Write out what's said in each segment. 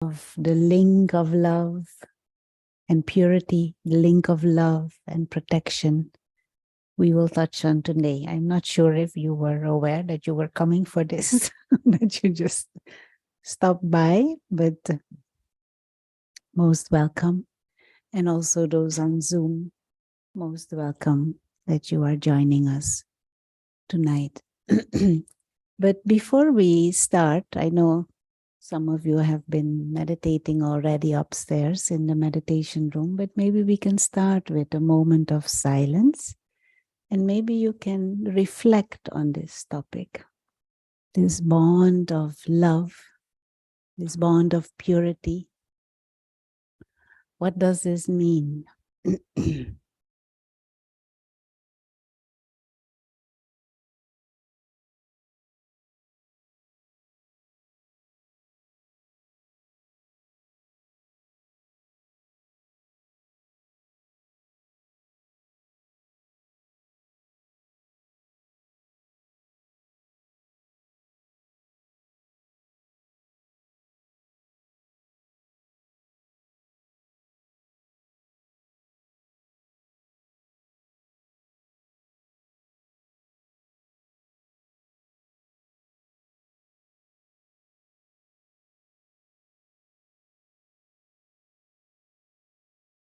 of the link of love and purity, the link of love and protection we will touch on today. I'm not sure if you were aware that you were coming for this, that you just stopped by, but most welcome. And also those on Zoom, most welcome that you are joining us tonight. But before we start, I know some of you have been meditating already upstairs in the meditation room, but maybe we can start with a moment of silence and maybe you can reflect on this topic, this bond of love, this bond of purity. What does this mean?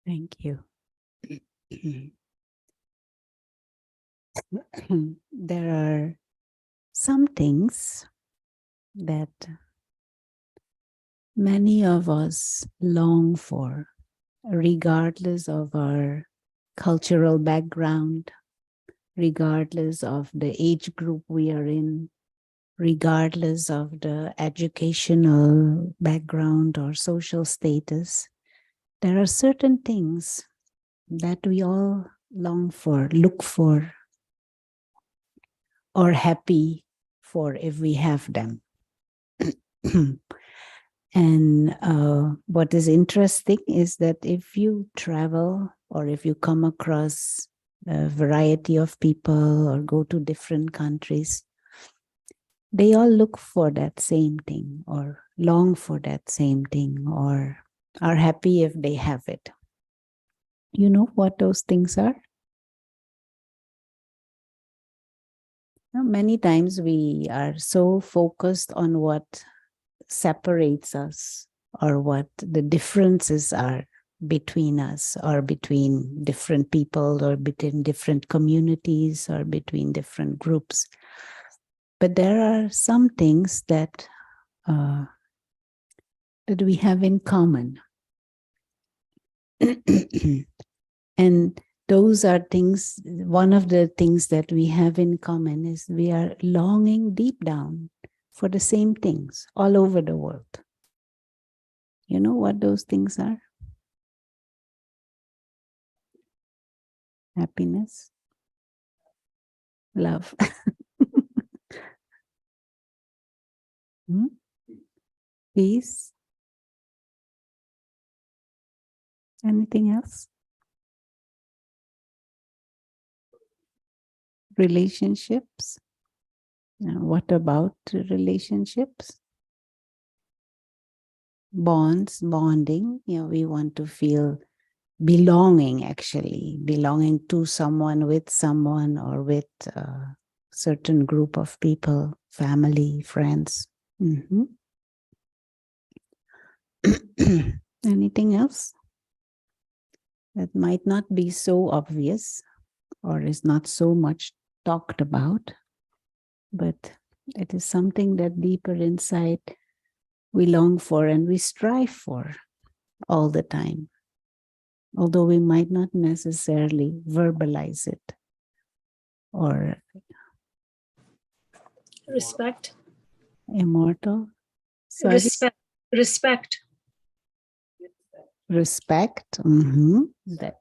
Thank you. There are some things that many of us long for, regardless of our cultural background, regardless of the age group we are in, regardless of the educational background or social status. There are certain things that we all long for, look for, or happy for if we have them. And what is interesting is that if you travel or if you come across a variety of people or go to different countries, they all look for that same thing or long for that same thing or are happy if they have it. You know what those things are? Many times we are so focused on what separates us or what the differences are between us or between different people or between different communities or between different groups. But there are some things that we have in common. And those are things, one of the things that we have in common is we are longing deep down for the same things all over the world. You know what those things are? Happiness, love, peace. Anything else? Relationships. What about relationships? Bonds, bonding. We want to feel belonging, actually, belonging to someone, with someone, or with a certain group of people, family, friends. Anything else that might not be so obvious or is not so much talked about, but it is something that deeper inside we long for and we strive for all the time, although we might not necessarily verbalize it. Or respect. Immortal. Sorry. Respect. Respect. That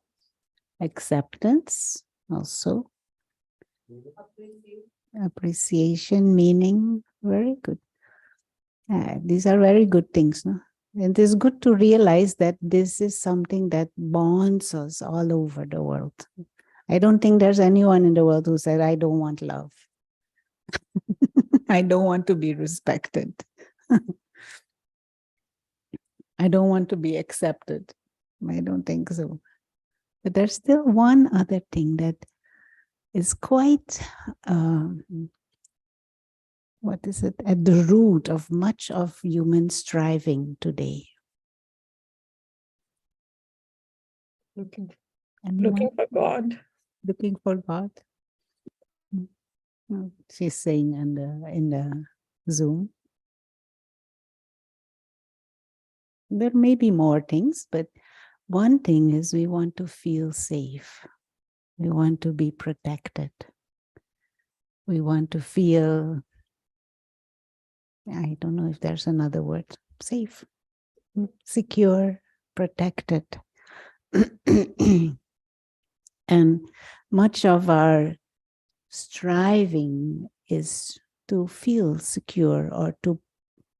acceptance also. Appreciation, meaning. Very good. These are very good things, no? And it is good to realize that this is something that bonds us all over the world. I don't think there's anyone in the world who said, I don't want love. I don't want to be respected. I don't want to be accepted. I don't think so. But there's still one other thing that is quite, what is it, at the root of much of human striving today. Looking Anyone? for God. Looking for God? She's saying in the Zoom. There may be more things, but one thing is we want to feel safe. We want to be protected. We want to feel, I don't know if there's another word, safe, secure, protected. And much of our striving is to feel secure or to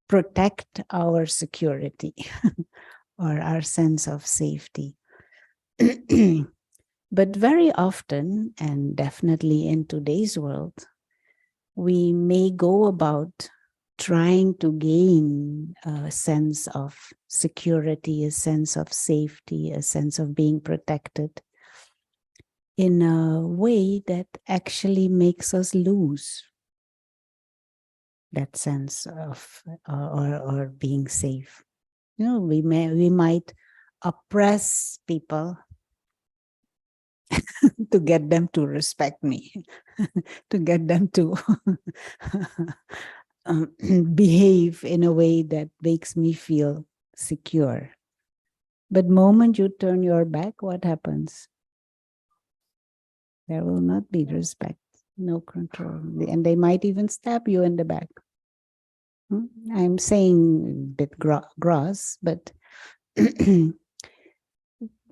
protect our security or our sense of safety. But very often, and definitely in today's world, we may go about trying to gain a sense of security, a sense of safety, a sense of being protected in a way that actually makes us lose that sense of or being safe. You know, we might oppress people to get them to respect me, to get them to behave in a way that makes me feel secure. But moment you turn your back, what happens? There will not be respect, no control. And they might even stab you in the back. I'm saying a bit gross, but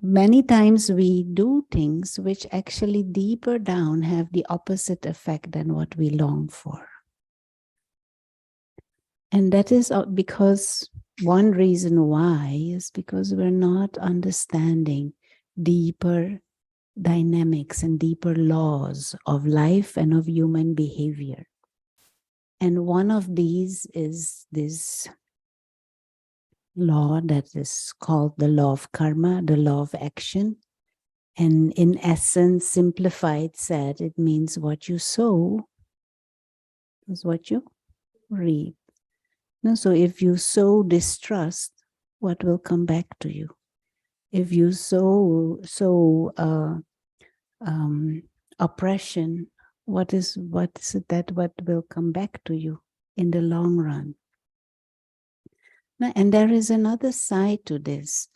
many times we do things which actually deeper down have the opposite effect than what we long for. And that is because one reason why is because we're not understanding deeper dynamics and deeper laws of life and of human behavior. And one of these is this law that is called the law of karma, the law of action. And in essence, simplified said, it means what you sow is what you reap. No, so if you sow distrust, what will come back to you? If you sow oppression, what is it that what will come back to you in the long run? Now, and there is another side to this.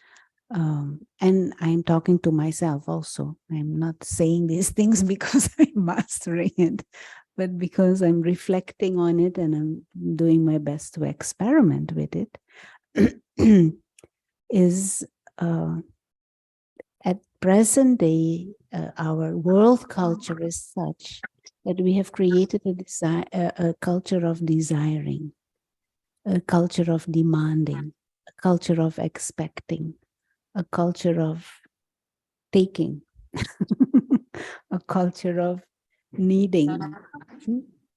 And I'm talking to myself also. I'm not saying these things because I'm mastering it, but because I'm reflecting on it and I'm doing my best to experiment with it. Is at present day, our world culture is such that we have created a culture of desiring, a culture of demanding, a culture of expecting, a culture of taking, a culture of needing.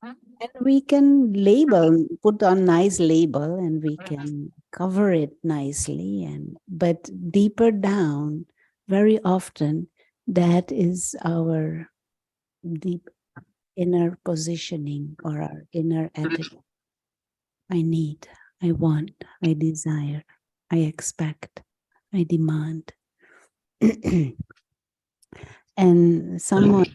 And we can label, put on nice label, and we can cover it nicely. But deeper down, very often, that is our deep inner positioning or our inner attitude. I need, I want, I desire, I expect, I demand. And someone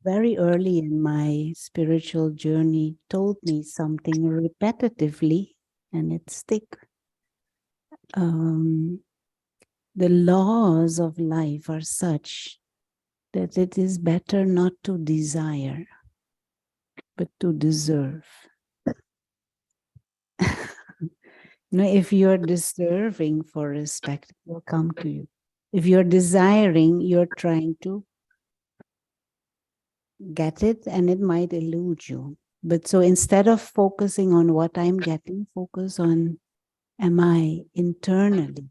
very early in my spiritual journey told me something repetitively, and it stick. The laws of life are such that it is better not to desire, but to deserve. If you're deserving for respect, it will come to you. If you're desiring, you're trying to get it and it might elude you. But so instead of focusing on what I'm getting, focus on, am I internally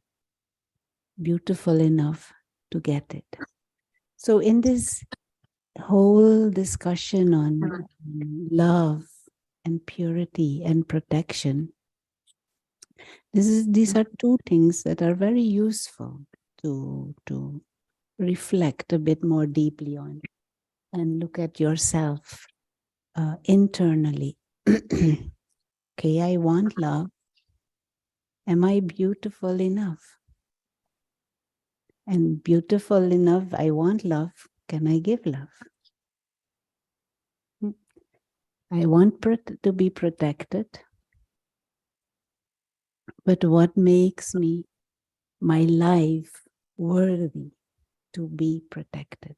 beautiful enough to get it? So in this whole discussion on love and purity and protection, These are two things that are very useful to reflect a bit more deeply on and look at yourself internally. Okay, I want love. Am I beautiful enough? And beautiful enough, I want love. Can I give love? I want to be protected. But what makes me, my life, worthy to be protected?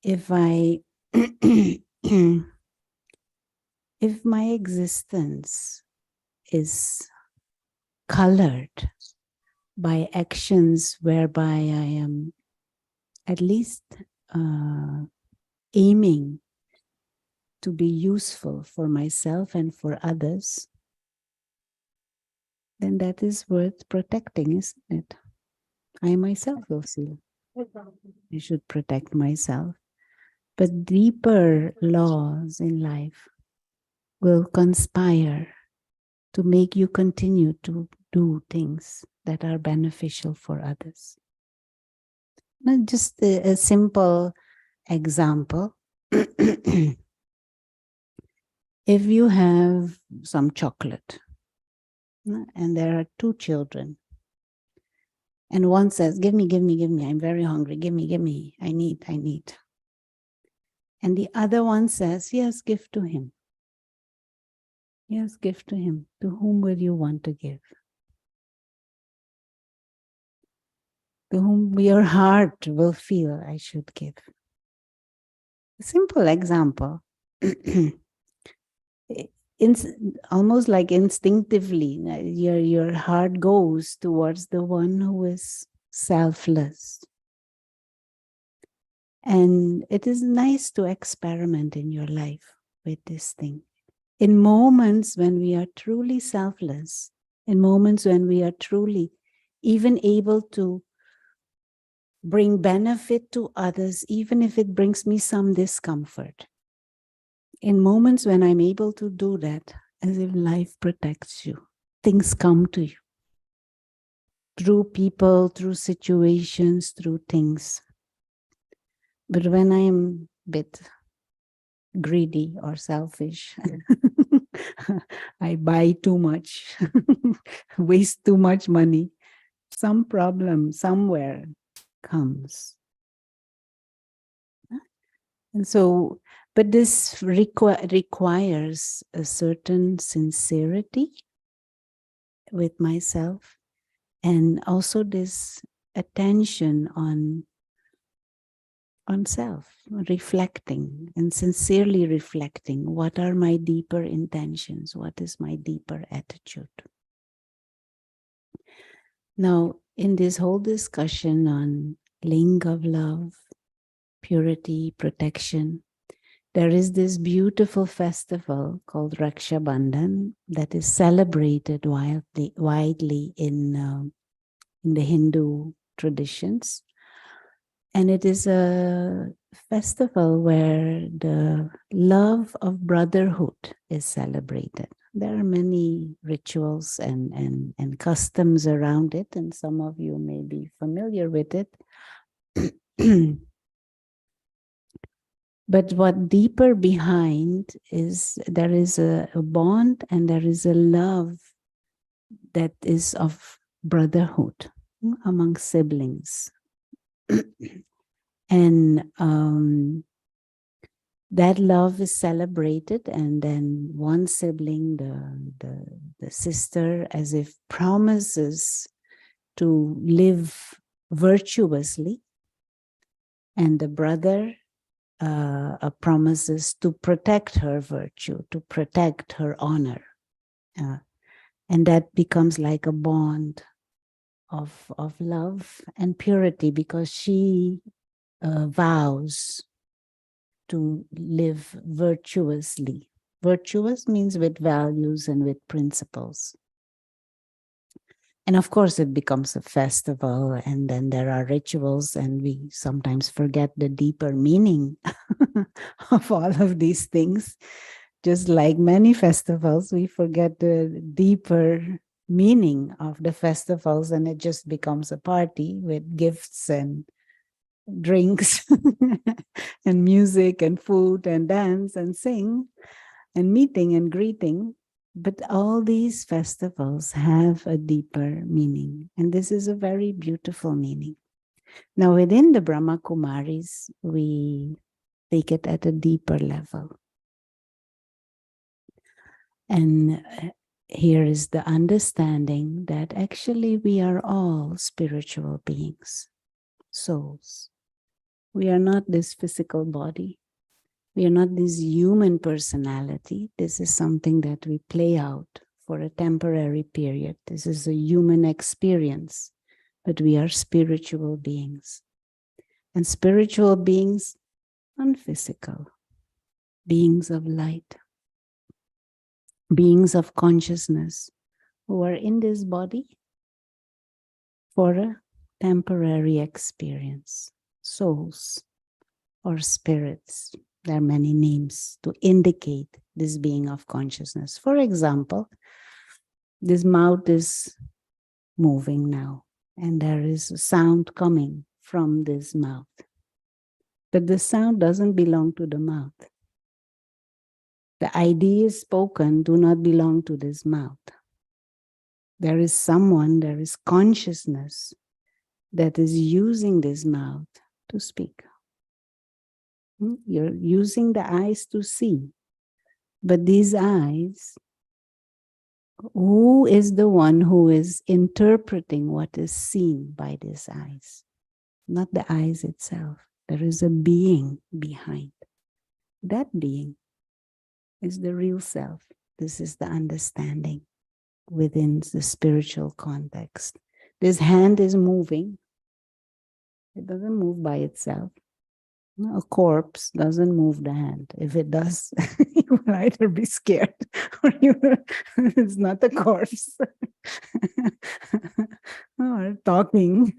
If I, if my existence is colored by actions whereby I am at least aiming to be useful for myself and for others, then that is worth protecting, isn't it? I myself will feel I should protect myself. But deeper laws in life will conspire to make you continue to do things that are beneficial for others. Not just a simple example. If you have some chocolate and there are two children, and one says, give me, give me, give me, I'm very hungry, give me, I need. And the other one says, yes, give to him. Yes, give to him. To whom will you want to give? To whom your heart will feel I should give. A simple example. Almost like instinctively, your heart goes towards the one who is selfless. And it is nice to experiment in your life with this thing. In moments when we are truly selfless, in moments when we are truly even able to bring benefit to others, even if it brings me some discomfort. In moments when I'm able to do that, as if life protects you, things come to you. Through people, through situations, through things. But when I am a bit greedy or selfish, I buy too much, waste too much money, some problem somewhere comes. And so, but this requires a certain sincerity with myself, and also this attention on self, reflecting and sincerely reflecting. What are my deeper intentions? What is my deeper attitude? Now, in this whole discussion on link of love, purity, protection, there is this beautiful festival called Raksha Bandhan that is celebrated widely in the Hindu traditions. And it is a festival where the love of brotherhood is celebrated. There are many rituals and customs around it, and some of you may be familiar with it. But what deeper behind is there is a bond and there is a love that is of brotherhood among siblings. And that love is celebrated, and then one sibling, the sister, as if promises to live virtuously, and the brother promises to protect her virtue, to protect her honor. And that becomes like a bond of love and purity, because she vows to live virtuously. Virtuous means with values and with principles. And of course, it becomes a festival, and then there are rituals, and we sometimes forget the deeper meaning of all of these things. just like many festivals, we forget the deeper meaning of the festivals, and it just becomes a party with gifts and drinks and music and food and dance and sing and meeting and greeting. But all these festivals have a deeper meaning, and this is a very beautiful meaning. Now, within the Brahma Kumaris, we take it at a deeper level. And here is the understanding that actually we are all spiritual beings, souls. We are not this physical body. We are not this human personality. This is something that we play out for a temporary period. This is a human experience, but we are spiritual beings. And spiritual beings, unphysical, beings of light, beings of consciousness who are in this body for a temporary experience, souls or spirits. There are many names to indicate this being of consciousness. For example, this mouth is moving now, and there is a sound coming from this mouth. But the sound doesn't belong to the mouth. The ideas spoken do not belong to this mouth. There is someone, there is consciousness that is using this mouth to speak. You're using the eyes to see, but these eyes, who is the one who is interpreting what is seen by these eyes? Not the eyes itself. There is a being behind. That being is the real self. This is the understanding within the spiritual context. This hand is moving. It doesn't move by itself. A corpse doesn't move the hand. If it does, you will either be scared or it's not a corpse. Or talking.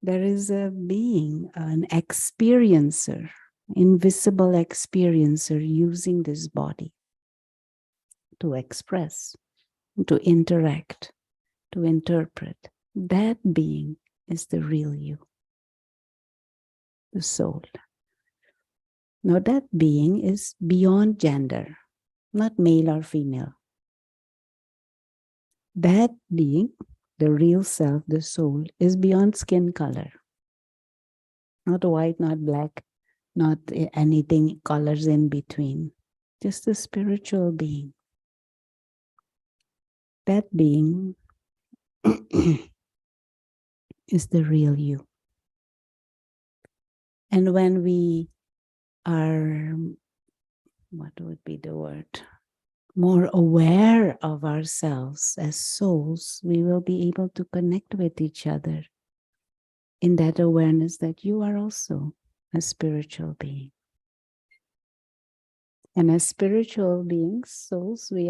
There is a being, an experiencer, invisible experiencer using this body to express, to interact, to interpret. That being is the real you, the soul. Now that being is beyond gender, not male or female. That being, the real self, the soul, is beyond skin color. Not white, not black, not anything colors in between. Just a spiritual being. That being is the real you. And when we are, what would be the word? More aware of ourselves as souls, we will be able to connect with each other in that awareness that you are also a spiritual being. And as spiritual beings, souls, we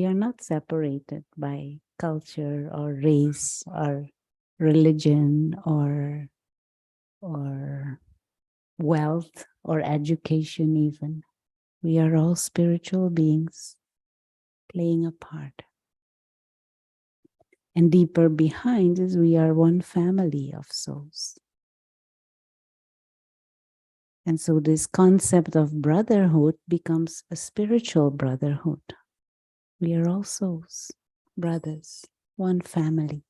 are not separated by culture or race or religion or wealth or education even. We are all spiritual beings playing a part. And deeper behind is we are one family of souls. And so this concept of brotherhood becomes a spiritual brotherhood. We are all souls, brothers, one family.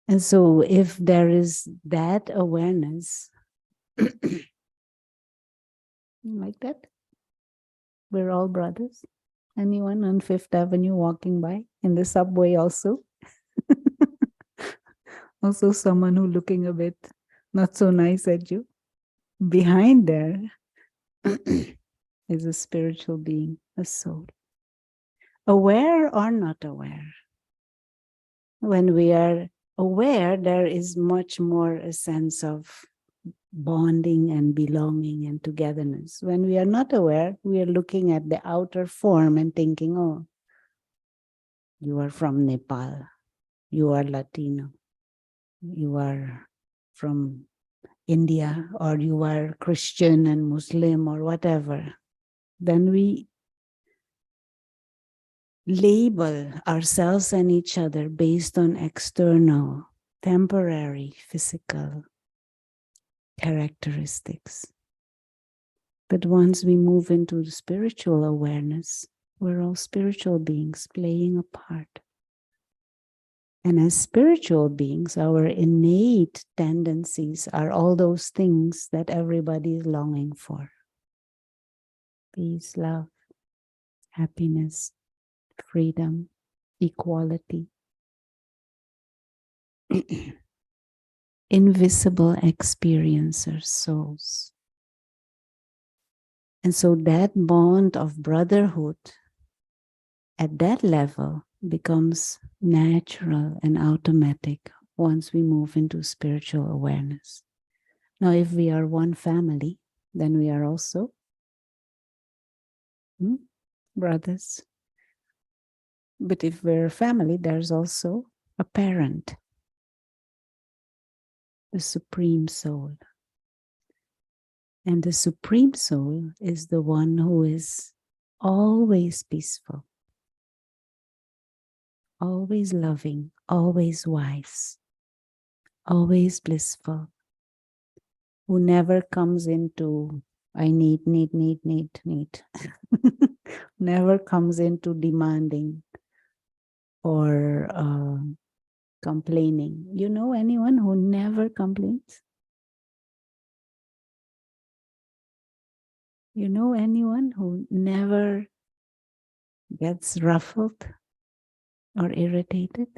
And so if there is that awareness, like that, we're all brothers. Anyone on Fifth Avenue walking by in the subway also? Also someone who looking a bit not so nice at you. Behind there is a spiritual being, a soul. Aware or not aware? When we are aware, there is much more a sense of bonding and belonging and togetherness. When we are not aware, we are looking at the outer form and thinking, oh, you are from Nepal, you are Latino, you are from India, or you are Christian and Muslim or whatever. Then we label ourselves and each other based on external, temporary, physical characteristics. But once we move into the spiritual awareness, we're all spiritual beings playing a part. And as spiritual beings, our innate tendencies are all those things that everybody is longing for: peace, love, happiness, freedom, equality. Invisible experiencers, souls. And so that bond of brotherhood at that level becomes natural and automatic once we move into spiritual awareness. Now, if we are one family, then we are also brothers. But if we're a family, there's also a parent, the Supreme Soul. And the Supreme Soul is the one who is always peaceful, always loving, always wise, always blissful, who never comes into, I need. Never comes into demanding or complaining. You know anyone who never complains? You know anyone who never gets ruffled or irritated?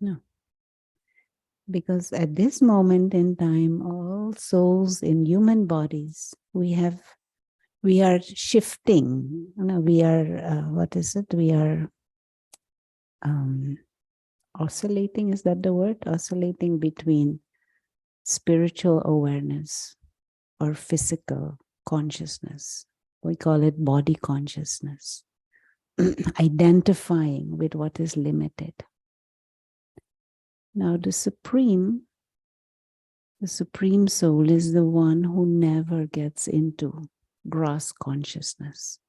No. Because at this moment in time, all souls in human bodies, we are shifting. We are, what is it? We are oscillating, is that the word? Oscillating between spiritual awareness or physical consciousness. We call it body consciousness. Identifying with what is limited. Now the Supreme Soul is the one who never gets into gross consciousness,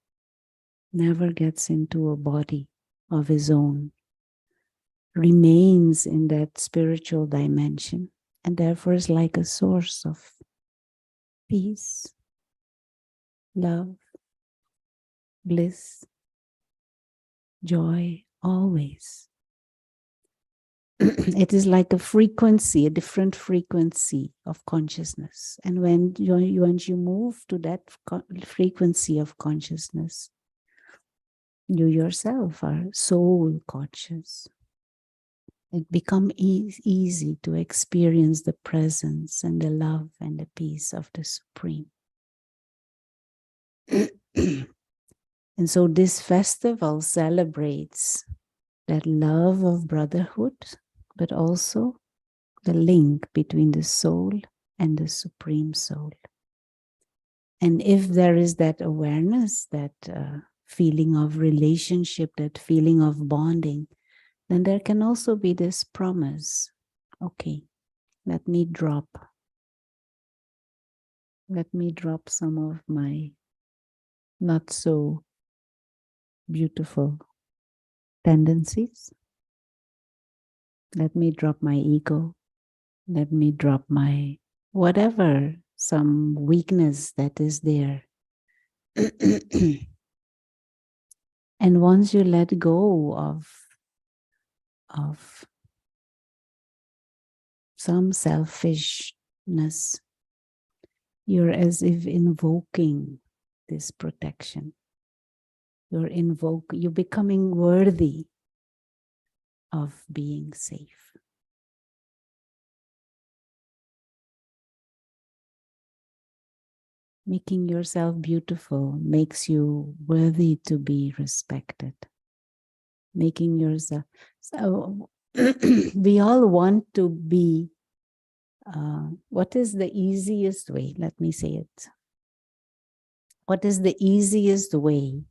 never gets into a body of his own, remains in that spiritual dimension, and therefore is like a source of peace, love, bliss, joy, always. It is like a frequency, a different frequency of consciousness. And once you move to that frequency of consciousness, you yourself are soul conscious. It becomes easy to experience the presence and the love and the peace of the Supreme. And so this festival celebrates that love of brotherhood, but also the link between the soul and the Supreme Soul. And if there is that awareness, that feeling of relationship, that feeling of bonding, then there can also be this promise, okay, let me drop some of my not so beautiful tendencies. Let me drop my ego. Let me drop my whatever, some weakness that is there. And once you let go of some selfishness, you're as if invoking this protection. You're becoming worthy of being safe. Making yourself beautiful makes you worthy to be respected. Making yourself, so we all want to be what is the easiest way? Let me say it. What is the easiest way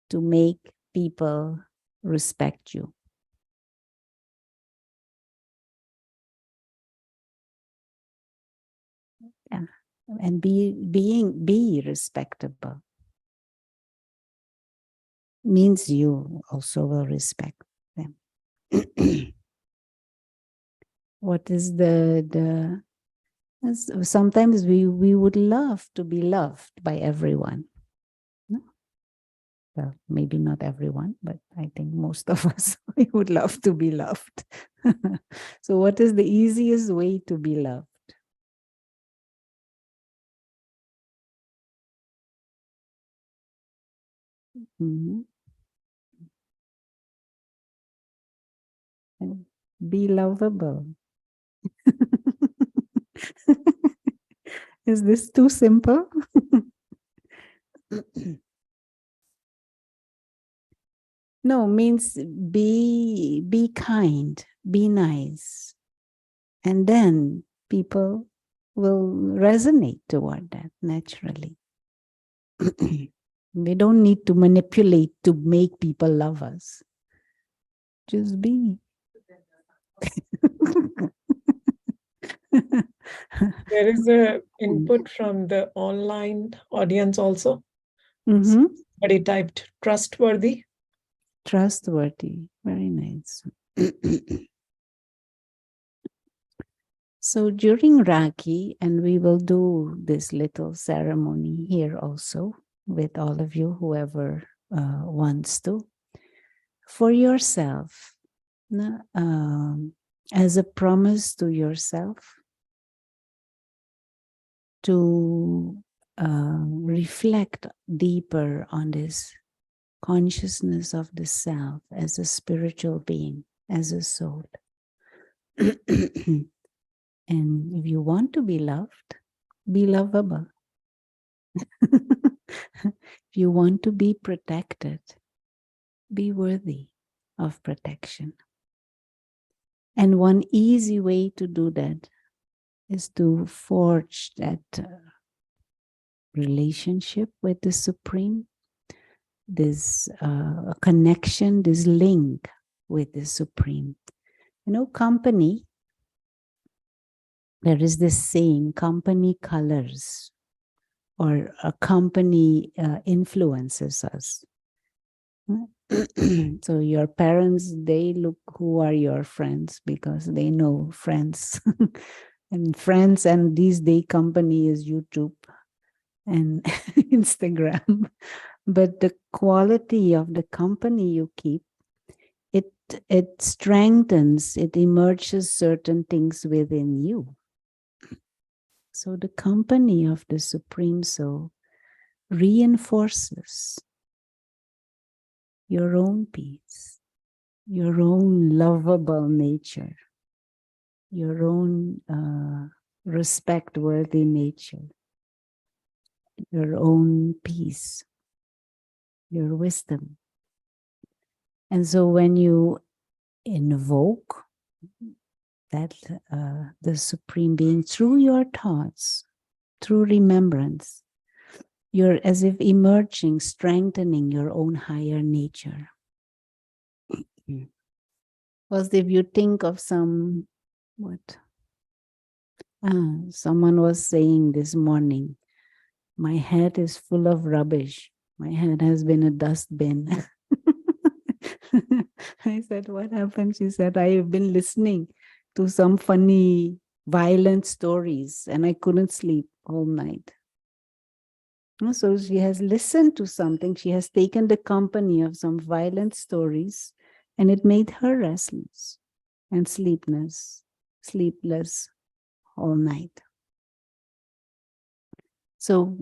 to make people respect you? Yeah. And be respectable means you also will respect them. What is the sometimes we would love to be loved by everyone. No? Well, maybe not everyone, but I think most of us we would love to be loved. So what is the easiest way to be loved? Mhm. And be lovable. Is this too simple? No, means be kind, be nice. And then people will resonate toward that naturally. We don't need to manipulate to make people love us. Just be. There is a input from the online audience also. Mm-hmm. Somebody typed trustworthy. Trustworthy. Very nice. So during Rakhi, and we will do this little ceremony here also with all of you, whoever wants to, for yourself, as a promise to yourself to reflect deeper on this consciousness of the self as a spiritual being, as a soul. And if you want to be loved, be lovable. If you want to be protected, be worthy of protection. And one easy way to do that is to forge that relationship with the Supreme, this connection, this link with the Supreme. You know, company, there is this saying, company colors, or a company influences us. So your parents, they look who are your friends because they know friends. And friends, and these day company is YouTube and Instagram. But the quality of the company you keep, it strengthens, it emerges certain things within you. So the company of the Supreme Soul reinforces your own peace, your own lovable nature, your own respect-worthy nature, your own peace, your wisdom. And so when you invoke that the Supreme Being through your thoughts, through remembrance, you're as if emerging, strengthening your own higher nature. Because if you think of some, someone was saying this morning, my head is full of rubbish. My head has been a dustbin. I said, what happened? She said, I have been listening to some funny, violent stories and I couldn't sleep all night. So she has listened to something. She has taken the company of some violent stories and it made her restless and sleepless all night. So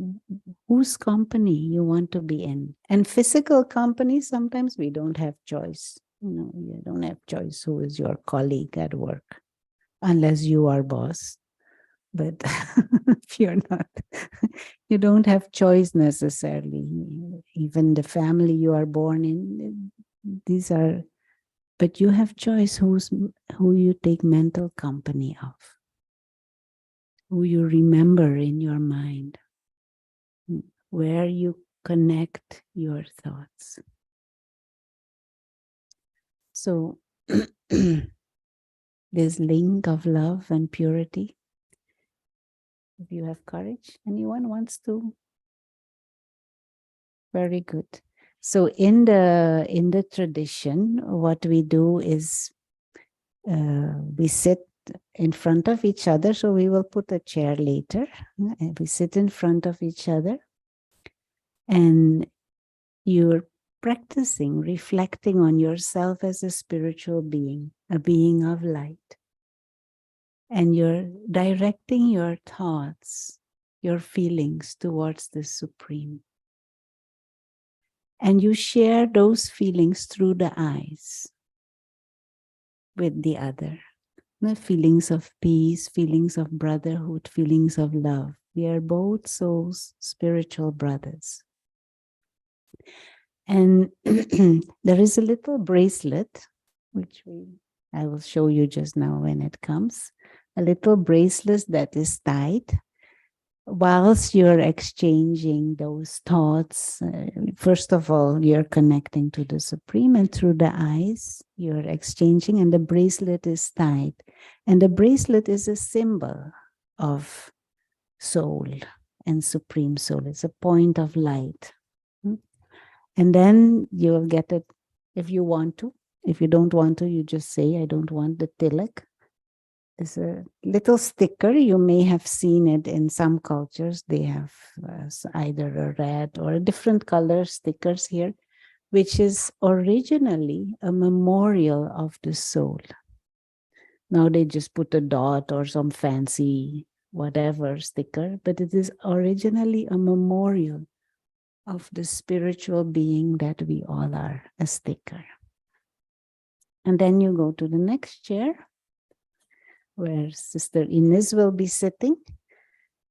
whose company you want to be in? And physical company, sometimes we don't have choice. You don't have choice who is your colleague at work, unless you are boss. But if you're not, you don't have choice necessarily. Even the family you are born in, these are, but you have choice who you take mental company of. who you remember in your mind, where you connect your thoughts. So this link of love and purity, if you have courage, anyone wants to? Very good. So in the tradition, what we do is we sit in front of each other. So we will put a chair later. And we sit in front of each other, and you're practicing reflecting on yourself as a spiritual being, a being of light. And you're directing your thoughts, your feelings towards the Supreme. And you share those feelings through the eyes with the other. The feelings of peace, feelings of brotherhood, feelings of love. We are both souls, spiritual brothers. And there is a little bracelet, which I will show you just now when it comes. A little bracelet that is tied. Whilst you're exchanging those thoughts, first of all, you're connecting to the Supreme, and through the eyes, you're exchanging, and the bracelet is tied. And the bracelet is a symbol of soul and Supreme Soul. It's a point of light. And then you'll get it if you want to. If you don't want to, you just say, I don't want the tilak. It's a little sticker. You may have seen it in some cultures. They have either a red or a different color stickers here, which is originally a memorial of the soul. Now they just put a dot or some fancy whatever sticker, but it is originally a memorial of the spiritual being that we all are, a sticker. And then you go to the next chair, where Sister Ines will be sitting,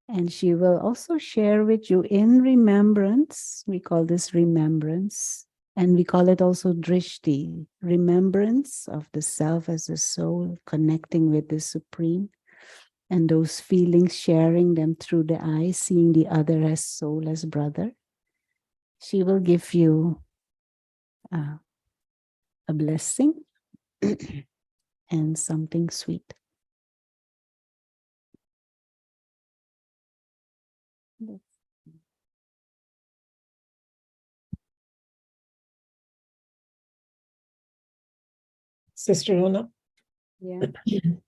and she will also share with you in remembrance. We call this remembrance, and we call it also drishti, remembrance of the self as a soul, connecting with the Supreme, and those feelings, sharing them through the eyes, seeing the other as soul, as brother. She will give you a blessing and something sweet. Sister Rona. Yeah. Do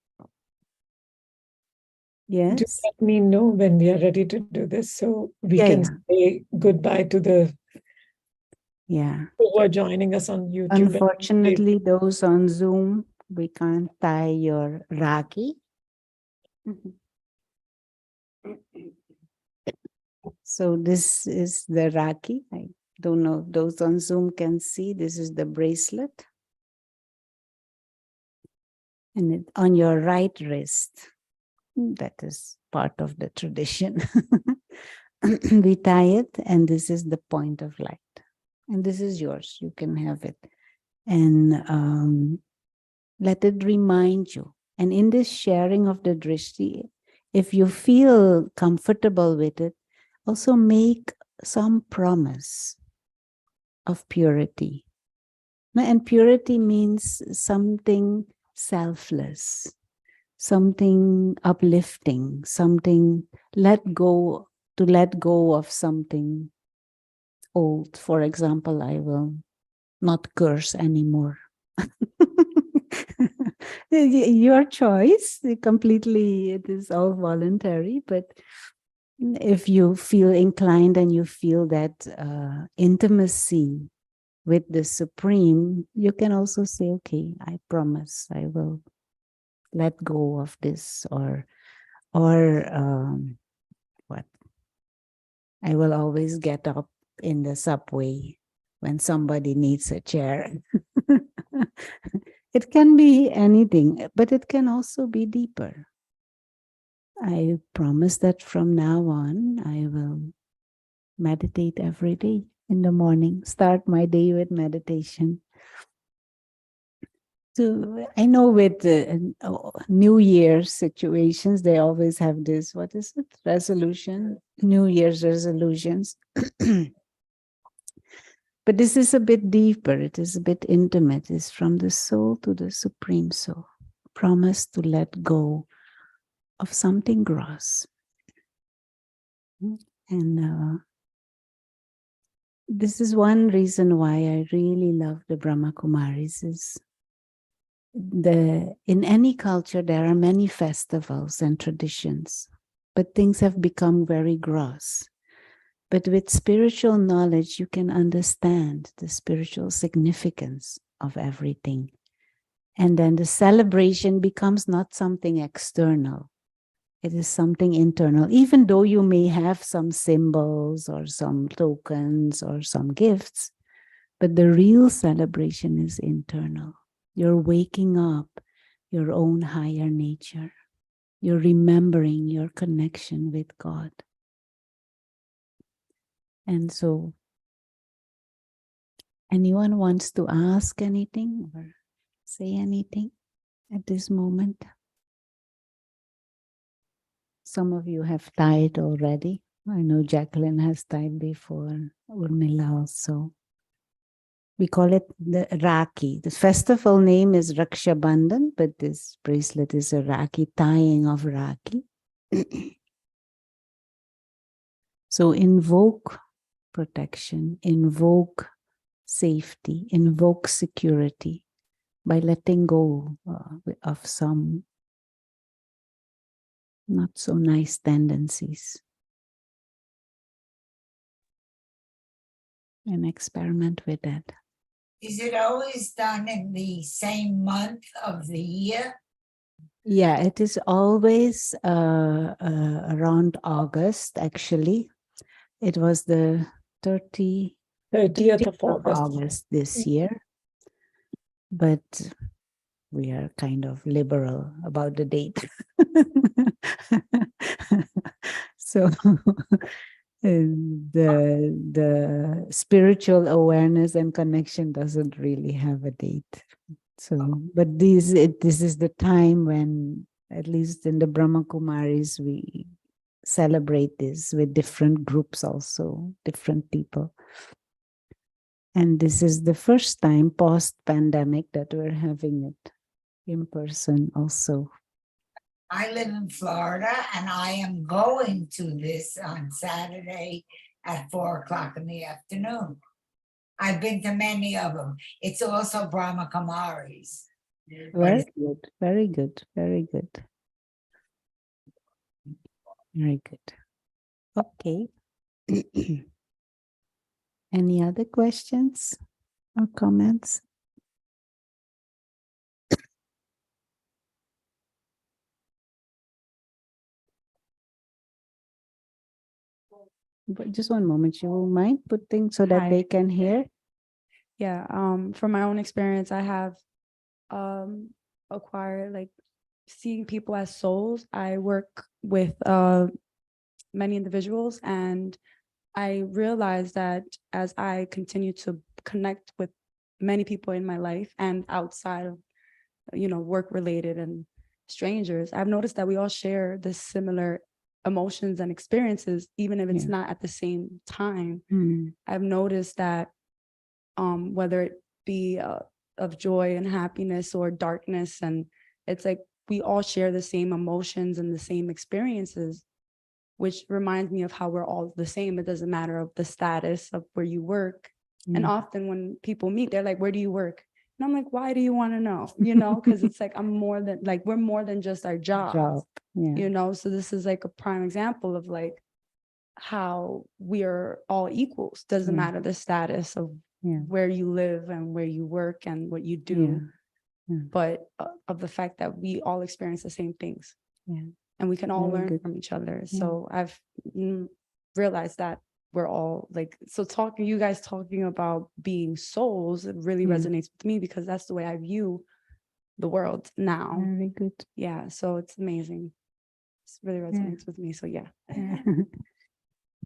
Yes. let me know when we are ready to do this, so we Yeah, can yeah. say goodbye to the Yeah. who are joining us on YouTube. Unfortunately, those on Zoom, we can't tie your Rakhi. So this is the Rakhi. I don't know if those on Zoom can see. This is the bracelet. And it, on your right wrist, that is part of the tradition. We tie it, and this is the point of light. And this is yours. You can have it. And let it remind you. And in this sharing of the drishti, if you feel comfortable with it, also make some promise of purity. And purity means something selfless, something uplifting, something to let go of something old. For example, I will not curse anymore. Your choice, completely, it is all voluntary, but if you feel inclined and you feel that intimacy with the Supreme, you can also say, okay, I promise I will let go of this, or what? I will always get up in the subway when somebody needs a chair. It can be anything, but it can also be deeper. I promise that from now on, I will meditate every day in the morning, start my day with meditation. So I know with the New Year's situations, they always have this, what is it? Resolution, New Year's resolutions. But this is a bit deeper. It is a bit intimate. It's from the soul to the supreme soul. Promise to let go of something gross. And this is one reason why I really love the Brahma Kumaris. Is in any culture, there are many festivals and traditions, but things have become very gross. But with spiritual knowledge, you can understand the spiritual significance of everything. And then the celebration becomes not something external. It is something internal, even though you may have some symbols or some tokens or some gifts, but the real celebration is internal. You're waking up your own higher nature. You're remembering your connection with God. And so, anyone wants to ask anything or say anything at this moment? Some of you have tied already. I know Jacqueline has tied before, Urmila also. We call it the Rakhi. The festival name is Raksha Bandhan, but this bracelet is a Rakhi, tying of Rakhi. So invoke protection, invoke safety, invoke security by letting go of some not so nice tendencies. And experiment with that. Is it always done in the same month of the year? Yeah, it is always around August, actually. It was the 30th 30th of of August. August this year. But we are kind of liberal about the date. So the spiritual awareness and connection doesn't really have a date. So, but this is the time when, at least in the Brahma Kumaris, we celebrate this with different groups also, different people. And this is the first time post-pandemic that we're having it in person also. I live in Florida and I am going to this on Saturday at 4:00 in the afternoon. I've been to many of them. It's also Brahma Kumaris. Very good, very good, very good. Very good. Okay. Any other questions or comments? But just one moment, you will mind putting so that Hi. they can hear? Yeah, from my own experience, I have acquired like seeing people as souls. I work with many individuals, and I realized that as I continue to connect with many people in my life and outside of, work related and strangers, I've noticed that we all share the similar emotions and experiences, even if it's Yeah. not at the same time. Mm. I've noticed that whether it be of joy and happiness or darkness, and it's like we all share the same emotions and the same experiences, which reminds me of how we're all the same. It doesn't matter of the status of where you work. And often when people meet, they're like, where do you work? And I'm like, why do you want to know? Because it's like, we're more than just our job. Yeah. So this is like a prime example of like how we are all equals. Doesn't Yeah. matter the status of Yeah. where you live and where you work and what you do, but of the fact that we all experience the same things. Yeah. And we can all Very learn good. from each other. Yeah. So I've realized that we're all like, so you guys talking about being souls, it really resonates with me because that's the way I view the world now. Very good. Yeah. So it's amazing. It really resonates with me. So yeah.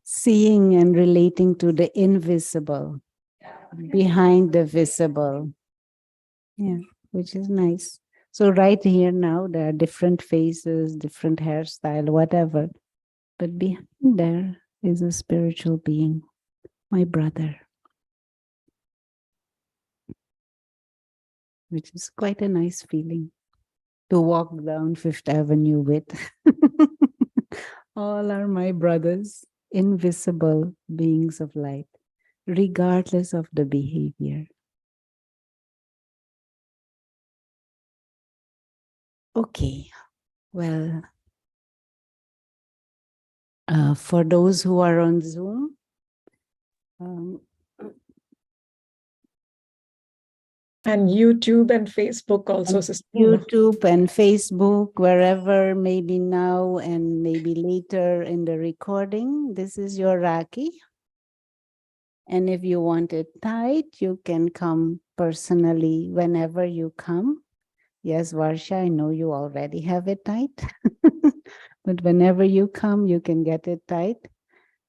Seeing and relating to the invisible behind the visible. Yeah. which is nice. So right here now, there are different faces, different hairstyle, whatever. But behind there is a spiritual being, my brother, which is quite a nice feeling to walk down Fifth Avenue with. All are my brothers, invisible beings of light, regardless of the behavior. Okay, well, for those who are on Zoom, And YouTube and Facebook also, and Sister Rona. YouTube and Facebook, wherever, maybe now and maybe later in the recording, this is your Rakhi. And if you want it tight, you can come personally whenever you come. Yes, Varsha, I know you already have it tight. But whenever you come, you can get it tight.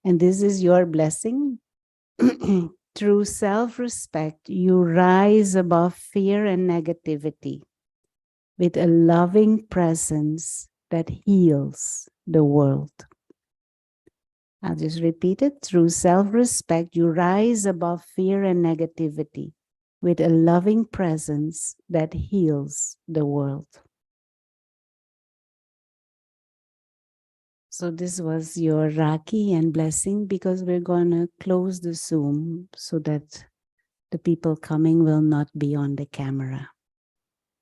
And this is your blessing. Through self-respect, you rise above fear and negativity with a loving presence that heals the world. I'll just repeat it. Through self-respect, you rise above fear and negativity with a loving presence that heals the world. So this was your Rakhi and blessing, because we're going to close the Zoom so that the people coming will not be on the camera.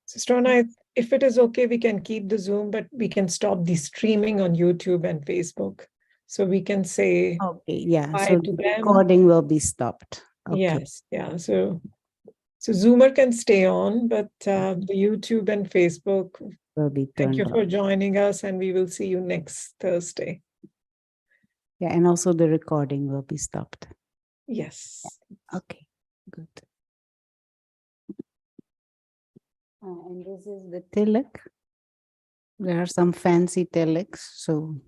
Sister Rona, if it is okay, we can keep the Zoom, but we can stop the streaming on YouTube and Facebook. So we can say Okay, yeah. bye So to the them. recording will be stopped. Okay. Yes, yeah. So Zoomer can stay on, but the YouTube and Facebook, Will be thank turned you off. for joining us, and we will see you next Thursday. Yeah, and also the recording will be stopped. Yes. Okay, good. And this is the tilak. There are some fancy tilaks, so